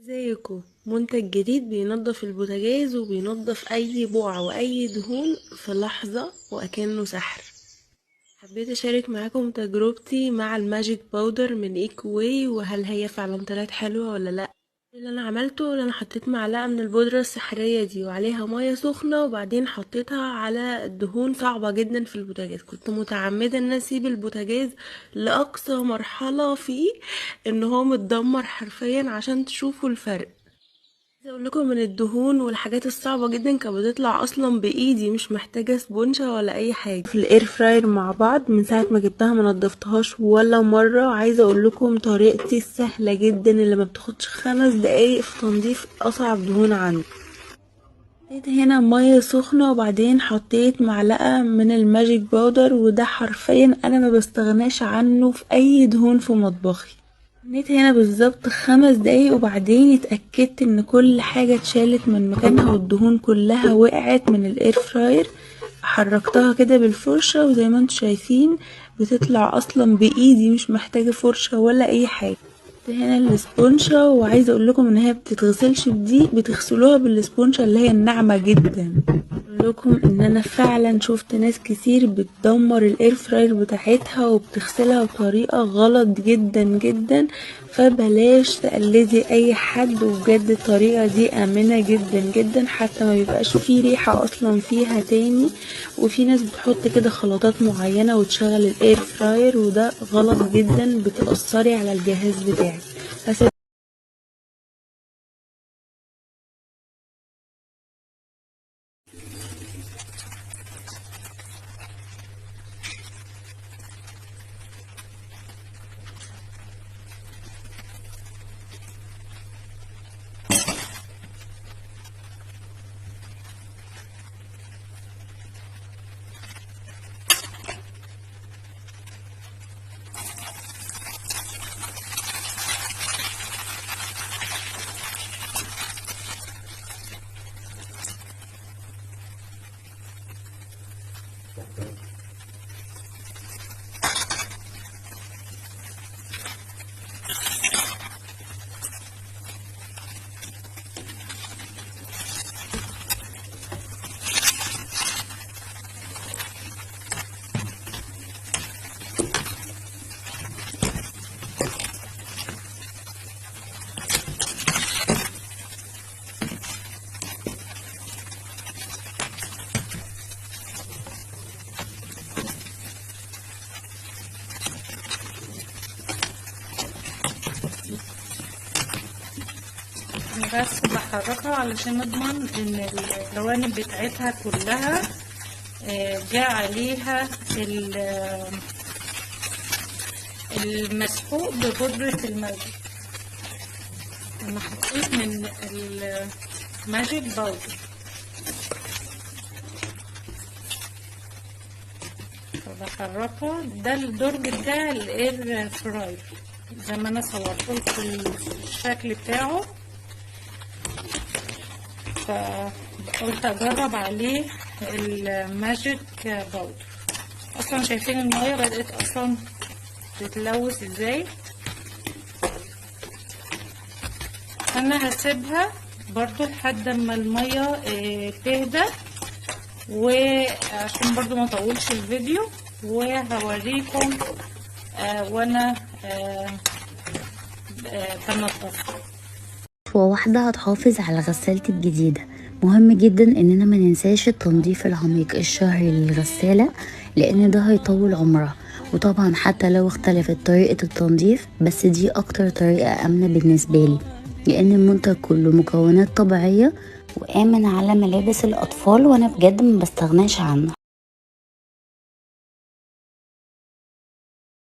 ازيكم؟ منتج جديد بينظف البوتاجاز وبينظف اي بقع واي دهون في لحظة وأكنه سحر. حبيت اشارك معاكم تجربتي مع الماجيك باودر من ايكواي، وهل هي فعلا طلعت حلوة ولا لا. اللي انا عملته انا حطيت معلقة من البودرة السحرية دي وعليها مية سخنة، وبعدين حطيتها على الدهون صعبة جدا في البوتاجاز. كنت متعمدة ان أنا اسيب البوتاجاز لاقصى مرحلة فيه، ان هو متدمر حرفيا عشان تشوفوا الفرق. عايزه اقول لكم من الدهون والحاجات الصعبه جدا كانت بتطلع اصلا بايدي، مش محتاجه سبونشة ولا اي حاجه. في الاير فراير مع بعض من ساعه ما جبتها ما نضفتهاش ولا مره. عايزه اقول لكم طريقتي السهله جدا اللي ما بتاخدش 5 دقايق في تنظيف اصعب دهون عندي. حطيت هنا ميه سخنه وبعدين حطيت معلقه من الماجيك باودر، وده حرفيا انا ما بستغناش عنه في اي دهون في مطبخي. استنيت هنا بالظبط 5 دقايق وبعدين اتأكدت ان كل حاجة اتشالت من مكانها والدهون كلها وقعت من الاير فراير. حركتها كده بالفرشة وزي ما انتوا شايفين بتطلع اصلا بايدي، مش محتاجة فرشة ولا اي حاجة. هنا الاسبونشة، وعايزة اقول لكم ان هي بتتغسلش بدي، بتغسلوها بالاسبونشة اللي هي الناعمة جدا. اقول لكم ان انا فعلا شفت ناس كتير بتدمر الاير فراير بتاعتها وبتغسلها بطريقة غلط جدا جدا، فبلاش تقلدي اي حد. وبجد الطريقة دي امنة جدا جدا، حتى ما بيبقاش فيه ريحة اصلا فيها تاني. وفي ناس بتحط كده خلطات معينة وتشغل الاير فراير، وده غلط جدا، بتأثري على الجهاز بتاعك. بس بحركها علشان اضمن ان الجوانب بتاعتها كلها جاء عليها المسحوق ببودرة الماجيك. انا حطيت من الماجيك باودر، فبحركها. ده الدرج بتاع الاير فراير زي ما انا صورته الشكل بتاعه، فقلت اجرب عليه الماجيك باودر. اصلا شايفين المية بدأت اصلا تتلوث ازاي. انا هسيبها برضو لحد ما المية تهدى، وعشان برضو ما اطولش الفيديو، وهوريكم وانا بنضفها. خطوة واحدة هتحافظ على غسالتي الجديدة. مهم جدا اننا ما ننساش التنظيف العميق الشهري للغسالة، لان ده هيطول عمرها. وطبعا حتى لو اختلفت طريقة التنظيف، بس دي اكتر طريقة امنة بالنسبة لي، لان المنتج كله مكونات طبيعية وامن على ملابس الاطفال، وانا بجد ما بستغناش عنه.